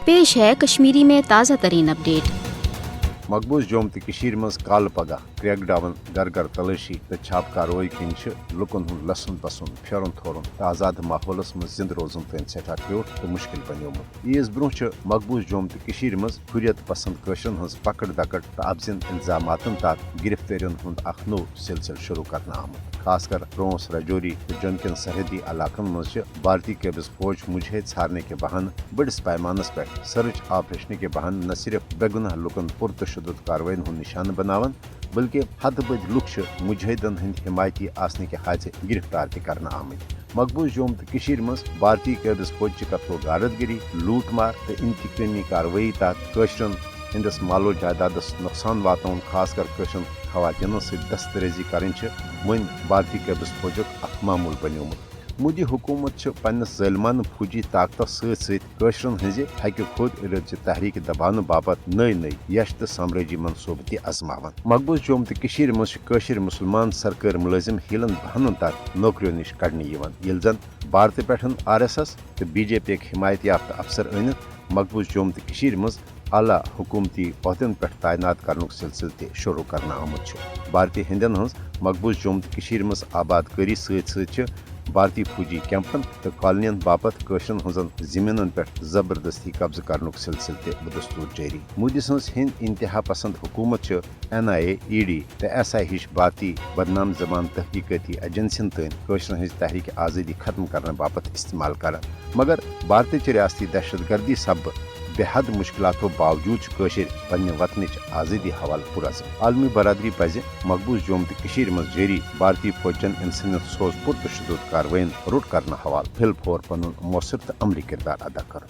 पेश है कश्मीरी में ताज़ा तरीन अपडेट। मकबूज जोम तो मज कल पगह क्रैक डाउन गर गर तलाशी तो छाप कार्रवाई कन लुकन हूं लसन बसन फेरन थोरन तो आजाद माहौलस मज जिंद रोजन तन सठा क्योट तो मुश्किल बनोमुत। ईज ब्रोह मकबूज जोम तो मज हुरियत पसंद कशरन हज पकड़ दकड़ तो अफजन इल्जामातन तहत गिरफ्तारियन हूं अख नो सिलसिल शुरू करना आमुत। खासकर प्रोंस राजौरी तो जमकिन सरहदी इलाकन मज भारतीय कब्ज फौज मुजाहिद छारने के बहाने बड़िस पैमानस पे सर्च ऑपरेशन के बहाने न सिर्फ बेगुनाह लुकन पुरतशद्दुद कार्रवाइन हूं निशान बनावन बल्कि हद बद लुक मुजाहिदन हंद हिमायती आसने के खाते गिरफ्तार करना आमत। मकबूज जोम तो मज भारतीय कब्ज फौज कत्लो गारतगिरी लूटमार तो इंतकामी कार्रवाई तहत कशरन हंदस मालो जायदादस नुकसान वातन खासकर कशरन खवातीन दस्तरेजी करें वन भारतीय कब्ज फौजुक अख मामूल बनोमुत। मोदी हुकूमत पन्नस ज़ालिमाना फौजी ताकत सशरन हज हक खुद इरद तहरीक दबाने बाबत नई नई यश तो साम्राजी मनसूबे ति आजमावन। मकबूज जोम तो मज मुसलमान सरकारी मुलाजिम हिलन बहनन तहत नौकरियों निश कड़ने ये जन भारत पे RSS तो BJP हिमायत याफ्ता अफसर अनित मकबूज जोम तो मज आला हुकूमती अहदन पे तैनात कर सिलसिल तह शुरू करना आमुत। भारतीय हिंदन हज मकबूज जोम तो मज आबादकारी सत भारतीय फौजी कैंपन तो कॉलोनियन बापत कशरन हजन जमीन पे जबरदस्ती कब्ज कर सिलसिल तह बदस्तूर जारी। मोदी सज हिंद इंतहा पसंद हुकूमत NIA ED तो SI हिश भारतीय बदनाम जबान तहकीकती एजेंसियन तन कशरन हज तहरीक आज़ादी खत्म करने बापत इस्तेमाल कर, मगर भारतीय रियासती दहशत गर्दी सब बेहद मुश्किलातों बावजूद कशर पन्ने वतन आज़ादी हवाल पुरज। आलमी बरदरी पज मकबूज जोम तो मज जारी भारतीय फौजन इंसानियत सोज पुरतशद्दुद कार्रवाइन रुट करना हवाल फिल फोर पन मौसर तो अमली किरदार अदा कर।